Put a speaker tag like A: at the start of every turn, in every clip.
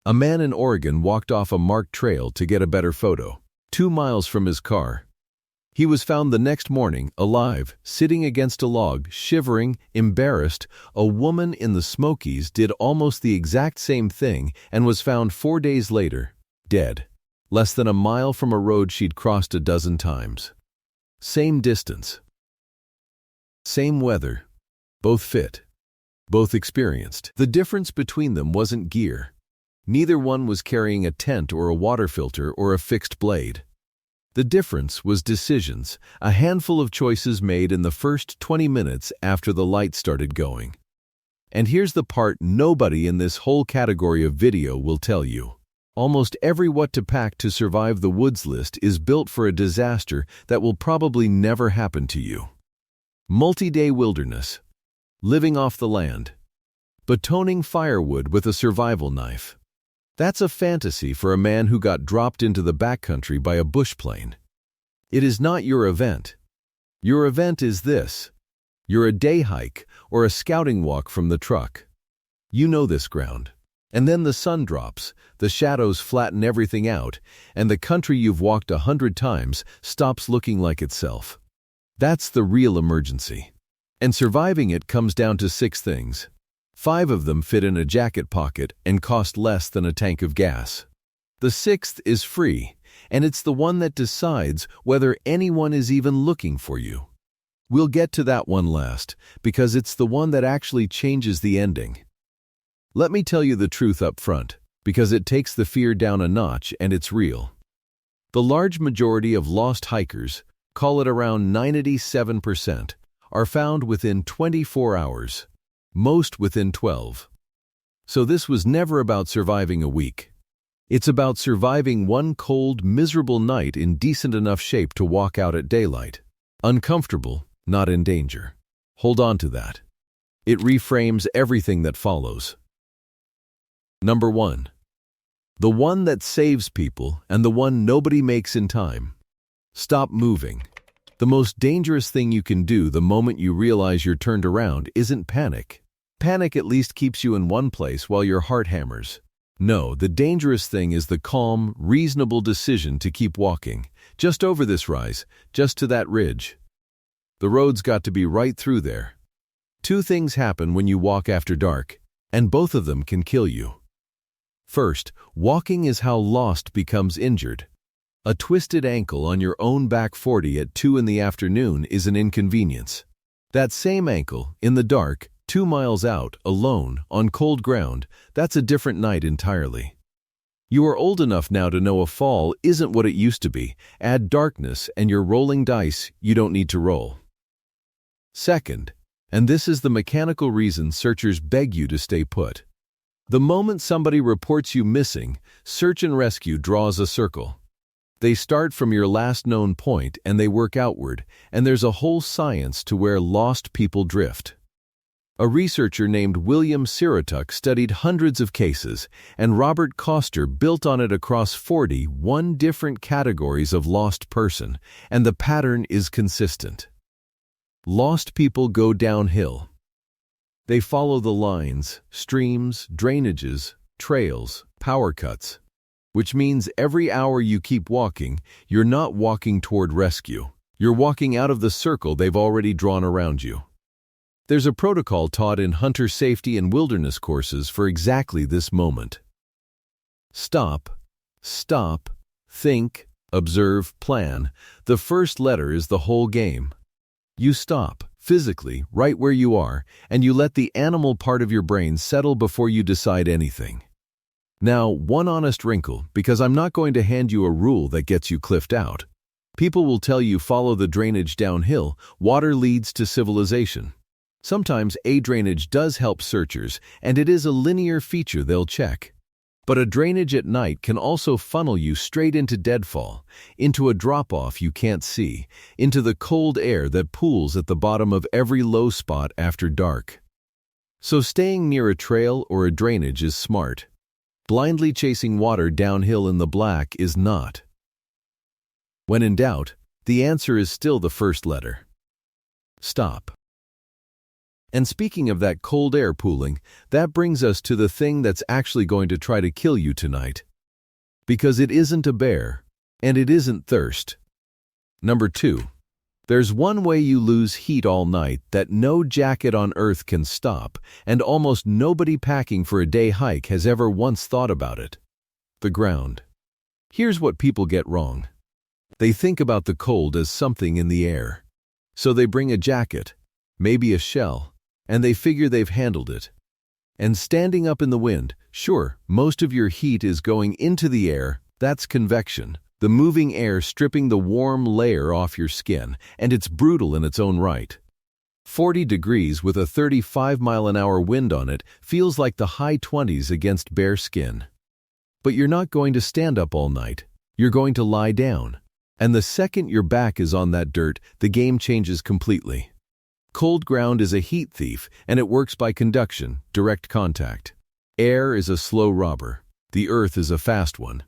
A: A man in Oregon walked off a marked trail to get a better photo, 2 miles from his car. He was found the next morning, alive, sitting against a log, shivering, embarrassed. A woman in the Smokies did almost the exact same thing and was found 4 days later, dead, less than a mile from a road she'd crossed a dozen times. Same distance. Same weather. Both fit. Both experienced. The difference between them wasn't gear. Neither one was carrying a tent or a water filter or a fixed blade. The difference was decisions, a handful of choices made in the first 20 minutes after the light started going. And here's the part nobody in this whole category of video will tell you. Almost every what to pack to survive the woods list is built for a disaster that will probably never happen to you. Multi-day wilderness. Living off the land. Batoning firewood with a survival knife. That's a fantasy for a man who got dropped into the backcountry by a bush plane. It is not your event. Your event is this. You're a day hike or a scouting walk from the truck. You know this ground. And then the sun drops, the shadows flatten everything out, and the country you've walked 100 times stops looking like itself. That's the real emergency. And surviving it comes down to 6 things. 5 of them fit in a jacket pocket and cost less than a tank of gas. The 6th is free, and it's the one that decides whether anyone is even looking for you. We'll get to that one last, because it's the one that actually changes the ending. Let me tell you the truth up front, because it takes the fear down a notch and it's real. The large majority of lost hikers, call it around 97%, are found within 24 hours. Most within 12. So this was never about surviving a week. It's about surviving one cold, miserable night in decent enough shape to walk out at daylight. Uncomfortable, not in danger. Hold on to that. It reframes everything that follows. Number 1. The one that saves people and the one nobody makes in time. Stop moving. The most dangerous thing you can do the moment you realize you're turned around isn't panic. Panic at least keeps you in one place while your heart hammers. No, the dangerous thing is the calm, reasonable decision to keep walking, just over this rise, just to that ridge. The road's got to be right through there. 2 things happen when you walk after dark, and both of them can kill you. First, walking is how lost becomes injured. A twisted ankle on your own back 40 at 2 in the afternoon is an inconvenience. That same ankle, in the dark, 2 miles out, alone, on cold ground, that's a different night entirely. You are old enough now to know a fall isn't what it used to be. Add darkness and you're rolling dice you don't need to roll. Second, and this is the mechanical reason searchers beg you to stay put. The moment somebody reports you missing, search and rescue draws a circle. They start from your last known point and they work outward, and there's a whole science to where lost people drift. A researcher named William Syrotuck studied hundreds of cases, and Robert Koester built on it across 41 different categories of lost person, and the pattern is consistent. Lost people go downhill. They follow the lines, streams, drainages, trails, power cuts, which means every hour you keep walking, you're not walking toward rescue. You're walking out of the circle they've already drawn around you. There's a protocol taught in hunter safety and wilderness courses for exactly this moment. Stop, think, observe, plan. The first letter is the whole game. You stop, physically, right where you are, and you let the animal part of your brain settle before you decide anything. Now, one honest wrinkle, because I'm not going to hand you a rule that gets you cliffed out. People will tell you follow the drainage downhill, water leads to civilization. Sometimes a drainage does help searchers, and it is a linear feature they'll check. But a drainage at night can also funnel you straight into deadfall, into a drop-off you can't see, into the cold air that pools at the bottom of every low spot after dark. So staying near a trail or a drainage is smart. Blindly chasing water downhill in the black is not. When in doubt, the answer is still the first letter. Stop. And speaking of that cold air pooling, that brings us to the thing that's actually going to try to kill you tonight. Because it isn't a bear, and it isn't thirst. Number 2. There's one way you lose heat all night that no jacket on earth can stop, and almost nobody packing for a day hike has ever once thought about it. The ground. Here's what people get wrong. They think about the cold as something in the air. So they bring a jacket, maybe a shell, and they figure they've handled it. And standing up in the wind, sure, most of your heat is going into the air, that's convection, the moving air stripping the warm layer off your skin, and it's brutal in its own right. 40 degrees with a 35-mile-an-hour wind on it feels like the high 20s against bare skin. But you're not going to stand up all night. You're going to lie down. And the second your back is on that dirt, the game changes completely. Cold ground is a heat thief, and it works by conduction, direct contact. Air is a slow robber. The earth is a fast one.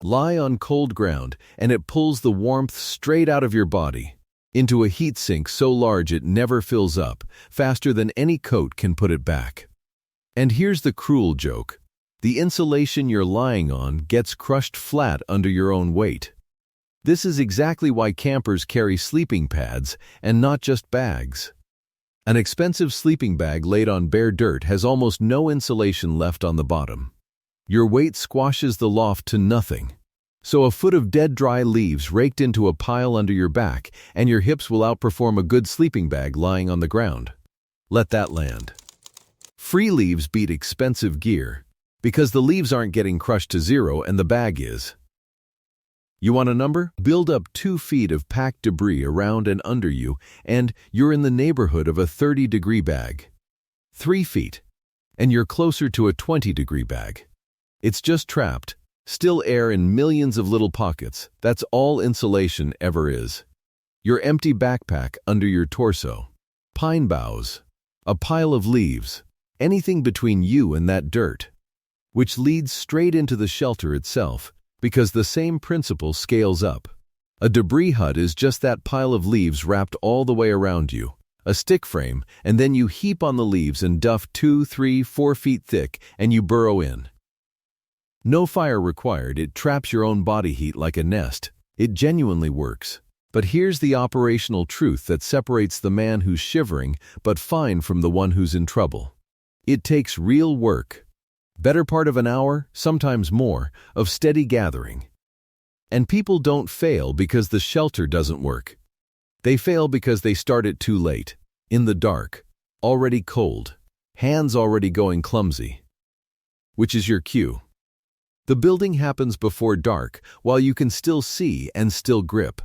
A: Lie on cold ground, and it pulls the warmth straight out of your body, into a heat sink so large it never fills up, faster than any coat can put it back. And here's the cruel joke. The insulation you're lying on gets crushed flat under your own weight. This is exactly why campers carry sleeping pads and not just bags. An expensive sleeping bag laid on bare dirt has almost no insulation left on the bottom. Your weight squashes the loft to nothing. So a foot of dead dry leaves raked into a pile under your back, and your hips will outperform a good sleeping bag lying on the ground. Let that land. Free leaves beat expensive gear, because the leaves aren't getting crushed to zero and the bag is. You want a number? Build up 2 feet of packed debris around and under you, and you're in the neighborhood of a 30-degree bag. 3 feet, and you're closer to a 20-degree bag. It's just trapped, still air in millions of little pockets. That's all insulation ever is. Your empty backpack under your torso. Pine boughs. A pile of leaves. Anything between you and that dirt. Which leads straight into the shelter itself, because the same principle scales up. A debris hut is just that pile of leaves wrapped all the way around you, a stick frame, and then you heap on the leaves and duff 2, 3, 4 feet thick, and you burrow in. No fire required, it traps your own body heat like a nest. It genuinely works. But here's the operational truth that separates the man who's shivering but fine from the one who's in trouble. It takes real work. Better part of an hour, sometimes more, of steady gathering. And people don't fail because the shelter doesn't work. They fail because they start it too late, in the dark, already cold, hands already going clumsy. Which is your cue. The building happens before dark, while you can still see and still grip.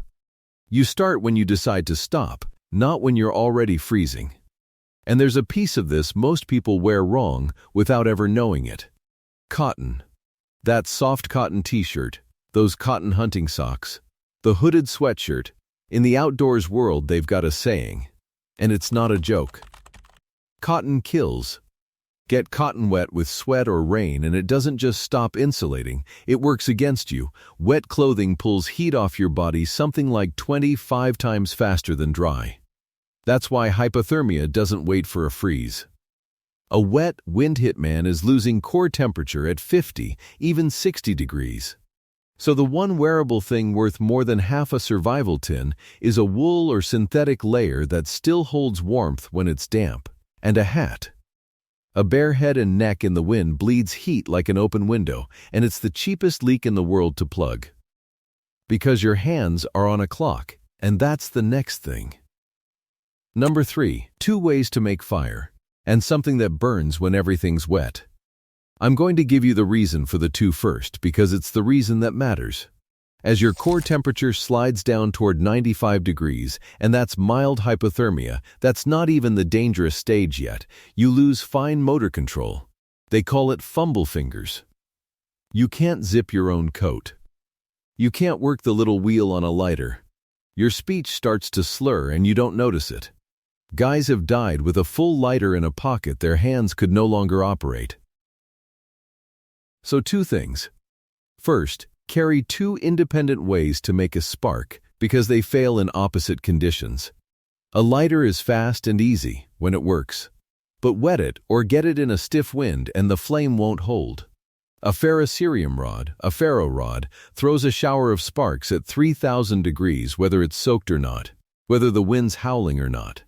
A: You start when you decide to stop, not when you're already freezing. And there's a piece of this most people wear wrong without ever knowing it. Cotton. That soft cotton t-shirt, those cotton hunting socks, the hooded sweatshirt. In the outdoors world, they've got a saying, and it's not a joke. Cotton kills. Get cotton wet with sweat or rain and it doesn't just stop insulating, it works against you. Wet clothing pulls heat off your body something like 25 times faster than dry. That's why hypothermia doesn't wait for a freeze. A wet, wind-hit man is losing core temperature at 50, even 60 degrees. So the one wearable thing worth more than half a survival tin is a wool or synthetic layer that still holds warmth when it's damp. And a hat. A bare head and neck in the wind bleeds heat like an open window, and it's the cheapest leak in the world to plug. Because your hands are on a clock, and that's the next thing. Number 3, 2 ways to make fire, and something that burns when everything's wet. I'm going to give you the reason for the 2 first, because it's the reason that matters. As your core temperature slides down toward 95 degrees, and that's mild hypothermia, that's not even the dangerous stage yet, you lose fine motor control. They call it fumble fingers. You can't zip your own coat. You can't work the little wheel on a lighter. Your speech starts to slur and you don't notice it. Guys have died with a full lighter in a pocket their hands could no longer operate. So 2 things. First, carry 2 independent ways to make a spark because they fail in opposite conditions. A lighter is fast and easy when it works. but wet it or get it in a stiff wind and the flame won't hold. A ferrocerium rod, a ferro rod, throws a shower of sparks at 3,000 degrees whether it's soaked or not, whether the wind's howling or not.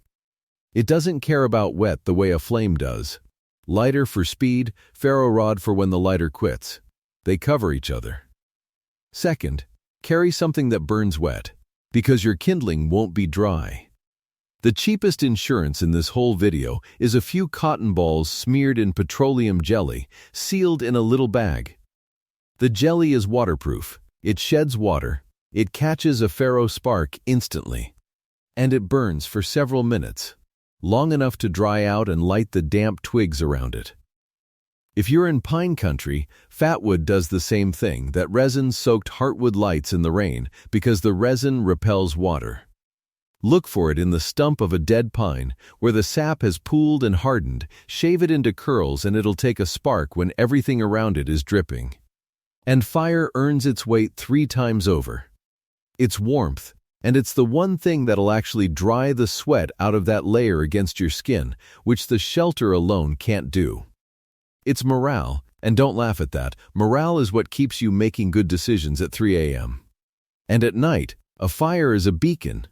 A: It doesn't care about wet the way a flame does. Lighter for speed, ferro rod for when the lighter quits. They cover each other. Second, carry something that burns wet, because your kindling won't be dry. The cheapest insurance in this whole video is a few cotton balls smeared in petroleum jelly, sealed in a little bag. The jelly is waterproof, it sheds water, it catches a ferro spark instantly, and it burns for several minutes, long enough to dry out and light the damp twigs around it. If you're in pine country, fatwood does the same thing, that resin-soaked heartwood lights in the rain because the resin repels water. Look for it in the stump of a dead pine, where the sap has pooled and hardened. Shave it into curls and it'll take a spark when everything around it is dripping. And fire earns its weight 3 times over. It's warmth, and it's the one thing that'll actually dry the sweat out of that layer against your skin, which the shelter alone can't do. It's morale, and don't laugh at that. Morale is what keeps you making good decisions at 3 a.m. And at night, a fire is a beacon.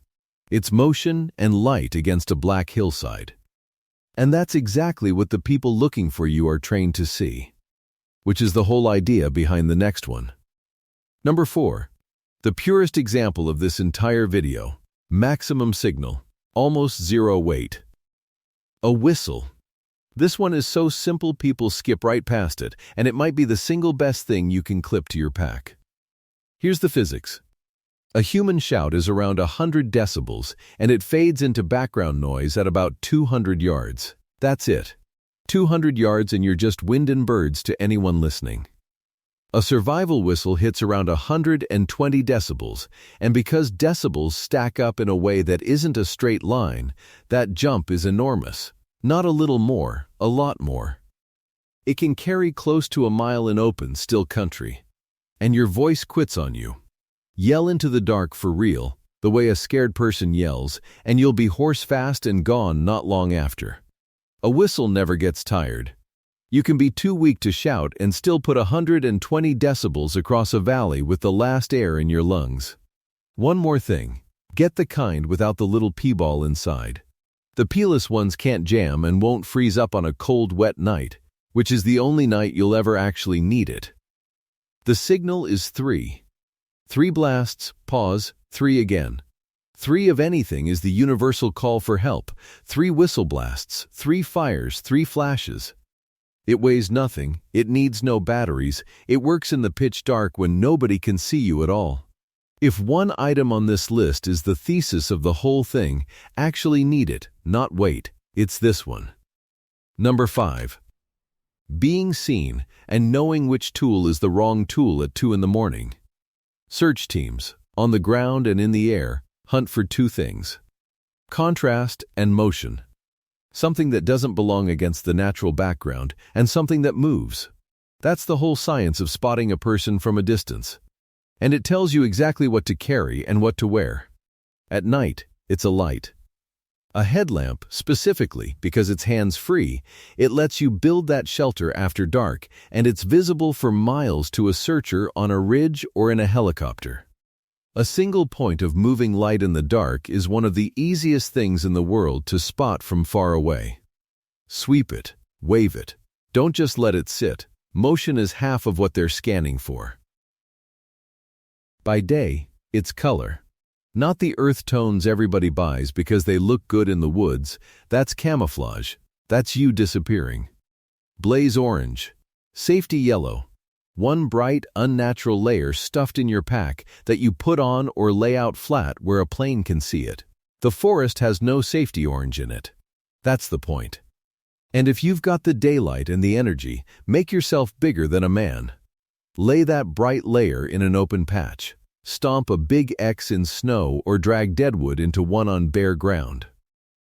A: It's motion and light against a black hillside. And that's exactly what the people looking for you are trained to see, which is the whole idea behind the next one. Number 4. The purest example of this entire video. Maximum signal, almost zero weight. A whistle. This one is so simple people skip right past it, and it might be the single best thing you can clip to your pack. Here's the physics. A human shout is around 100 decibels, and it fades into background noise at about 200 yards. That's it. 200 yards and you're just wind and birds to anyone listening. A survival whistle hits around 120 decibels, and because decibels stack up in a way that isn't a straight line, that jump is enormous. Not a little more, a lot more. It can carry close to a mile in open, still country. And your voice quits on you. Yell into the dark for real, the way a scared person yells, and you'll be hoarse fast and gone not long after. A whistle never gets tired. You can be too weak to shout and still put 120 decibels across a valley with the last air in your lungs. One more thing. Get the kind without the little pea ball inside. The peeless ones can't jam and won't freeze up on a cold, wet night, which is the only night you'll ever actually need it. The signal is 3. 3 blasts, pause, 3 again. 3 of anything is the universal call for help. 3 whistle blasts, 3 fires, 3 flashes. It weighs nothing, it needs no batteries, it works in the pitch dark when nobody can see you at all. If one item on this list is the thesis of the whole thing, actually need it, not wait, it's this one. Number 5. Being seen and knowing which tool is the wrong tool at 2 in the morning. Search teams, on the ground and in the air, hunt for 2 things. Contrast and motion. Something that doesn't belong against the natural background, and something that moves. That's the whole science of spotting a person from a distance. And it tells you exactly what to carry and what to wear. At night, it's a light. A headlamp, specifically, because it's hands-free, it lets you build that shelter after dark, and it's visible for miles to a searcher on a ridge or in a helicopter. A single point of moving light in the dark is one of the easiest things in the world to spot from far away. Sweep it, wave it. Don't just let it sit. Motion is half of what they're scanning for. By day, it's color. Not the earth tones everybody buys because they look good in the woods. That's camouflage. That's you disappearing. Blaze orange. Safety yellow. One bright, unnatural layer stuffed in your pack that you put on or lay out flat where a plane can see it. The forest has no safety orange in it. That's the point. And if you've got the daylight and the energy, make yourself bigger than a man. Lay that bright layer in an open patch. Stomp a big X in snow or drag deadwood into one on bare ground.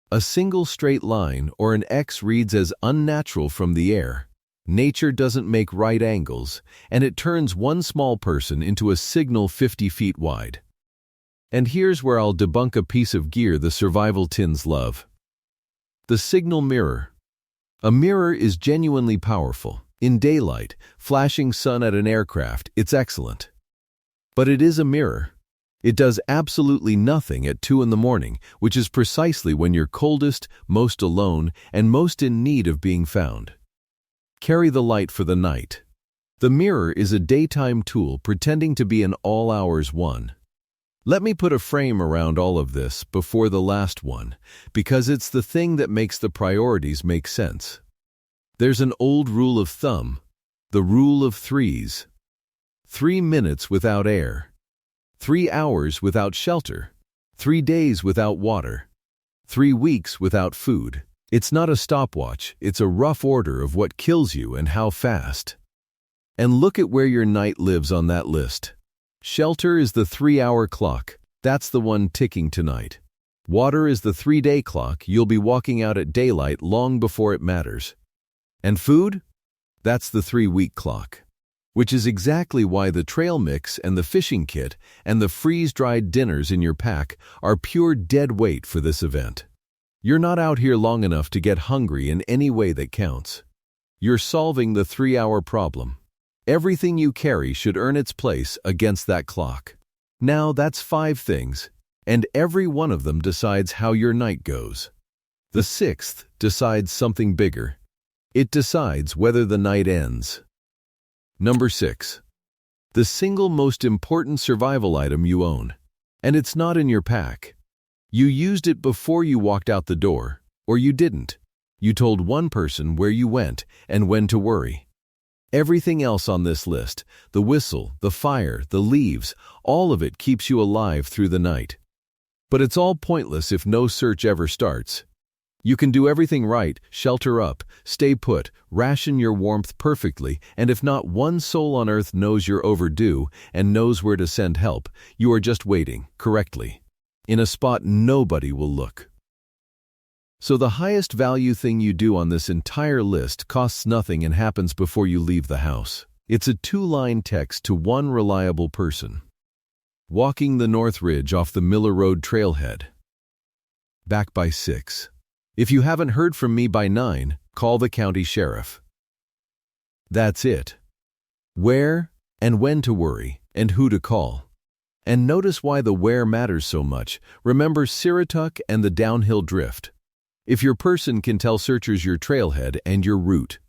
A: A single straight line or an X reads as unnatural from the air. Nature doesn't make right angles, and it turns one small person into a signal 50 feet wide. And here's where I'll debunk a piece of gear the survival tins love. The signal mirror. A mirror is genuinely powerful. In daylight, flashing sun at an aircraft, it's excellent. But it is a mirror. It does absolutely nothing at 2 in the morning, which is precisely when you're coldest, most alone, and most in need of being found. Carry the light for the night. The mirror is a daytime tool pretending to be an all-hours one. Let me put a frame around all of this before the last one, because it's the thing that makes the priorities make sense. There's an old rule of thumb, the rule of threes. 3 minutes without air. 3 hours without shelter, 3 days without water, 3 weeks without food. It's not a stopwatch, it's a rough order of what kills you and how fast. And look at where your night lives on that list. Shelter is the 3-hour clock, that's the one ticking tonight. Water is the 3-day clock, you'll be walking out at daylight long before it matters. And food? That's the 3-week clock. Which is exactly why the trail mix and the fishing kit and the freeze-dried dinners in your pack are pure dead weight for this event. You're not out here long enough to get hungry in any way that counts. You're solving the 3-hour problem. Everything you carry should earn its place against that clock. Now that's 5 things, and every one of them decides how your night goes. The 6th decides something bigger. It decides whether the night ends. Number 6. The single most important survival item you own. And it's not in your pack. You used it before you walked out the door, or you didn't. You told one person where you went and when to worry. Everything else on this list, the whistle, the fire, the leaves, all of it keeps you alive through the night. But it's all pointless if no search ever starts. You can do everything right, shelter up, stay put, ration your warmth perfectly, and if not one soul on earth knows you're overdue and knows where to send help, you are just waiting, correctly, in a spot nobody will look. So the highest value thing you do on this entire list costs nothing and happens before you leave the house. It's a 2-line text to one reliable person. Walking the North Ridge off the Miller Road trailhead. Back by 6. If you haven't heard from me by 9, call the county sheriff. That's it. Where and when to worry, and who to call. And notice why the where matters so much. Remember Syrotuck and the downhill drift. If your person can tell searchers your trailhead and your route,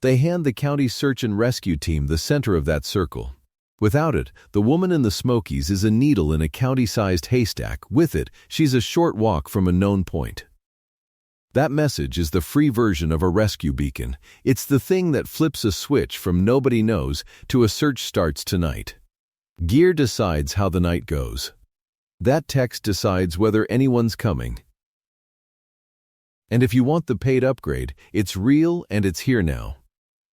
A: they hand the county search and rescue team the center of that circle. Without it, the woman in the Smokies is a needle in a county-sized haystack. With it, she's a short walk from a known point. That message is the free version of a rescue beacon. It's the thing that flips a switch from nobody knows to a search starts tonight. Gear decides how the night goes. That text decides whether anyone's coming. And if you want the paid upgrade, it's real and it's here now.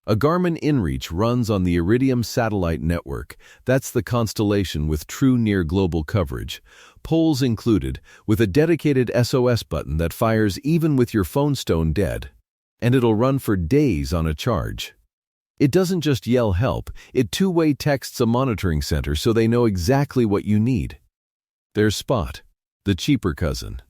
A: A Garmin InReach runs on the Iridium satellite network. That's the constellation with true near-global coverage. Poles included, with a dedicated SOS button that fires even with your phone stone dead. And it'll run for days on a charge. It doesn't just yell help, it two-way texts a monitoring center so they know exactly what you need. There's Spot, the cheaper cousin.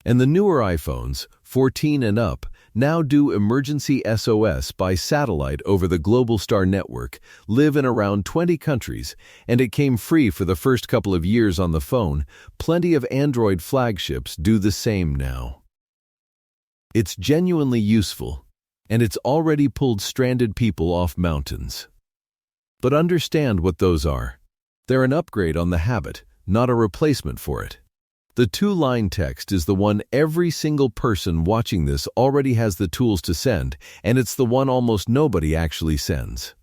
A: And the newer iPhones, 14 and up, now do emergency SOS by satellite over the Globalstar network, live in around 20 countries, and it came free for the first couple of years on the phone. Plenty of Android flagships do the same now. It's genuinely useful, and it's already pulled stranded people off mountains. But understand what those are. They're an upgrade on the habit, not a replacement for it. The two-line text is the one every single person watching this already has the tools to send, and it's the one almost nobody actually sends.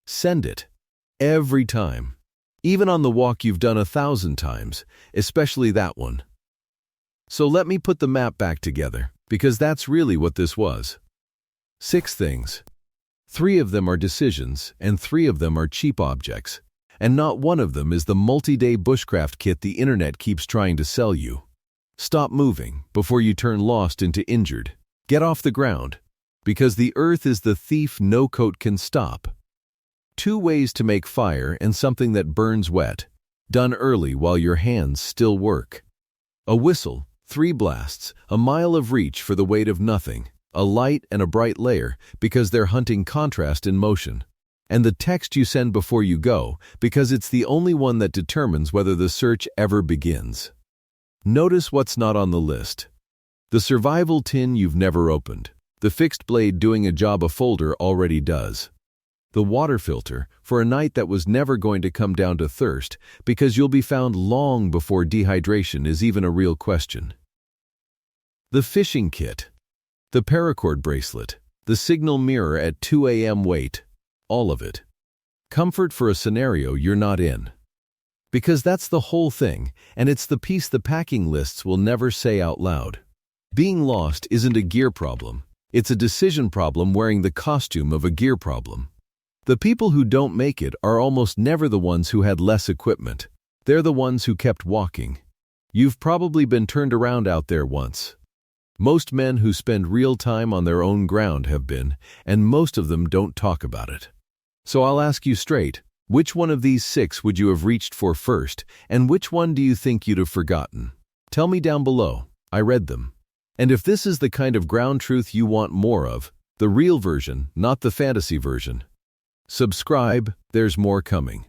A: Send it. Every time. Even on the walk you've done 1,000 times, especially that one. So let me put the map back together, because that's really what this was. 6 things. 3 of them are decisions, and 3 of them are cheap objects. And not one of them is the multi-day bushcraft kit the internet keeps trying to sell you. Stop moving before you turn lost into injured. Get off the ground, because the earth is the thief no coat can stop. 2 ways to make fire and something that burns wet, done early while your hands still work. A whistle, 3 blasts, a mile of reach for the weight of nothing. A light and a bright layer, because they're hunting contrast in motion. And the text you send before you go, because it's the only one that determines whether the search ever begins. Notice what's not on the list. The survival tin you've never opened. The fixed blade doing a job a folder already does. The water filter for a night that was never going to come down to thirst, because you'll be found long before dehydration is even a real question. The fishing kit. The paracord bracelet. The signal mirror at 2 a.m. wait. All of it. Comfort for a scenario you're not in. Because that's the whole thing, and it's the piece the packing lists will never say out loud. Being lost isn't a gear problem. It's a decision problem wearing the costume of a gear problem. The people who don't make it are almost never the ones who had less equipment. They're the ones who kept walking. You've probably been turned around out there once. Most men who spend real time on their own ground have been, and most of them don't talk about it. So I'll ask you straight, which one of these 6 would you have reached for first, and which one do you think you'd have forgotten? Tell me down below. I read them. And if this is the kind of ground truth you want more of, the real version, not the fantasy version, subscribe, there's more coming.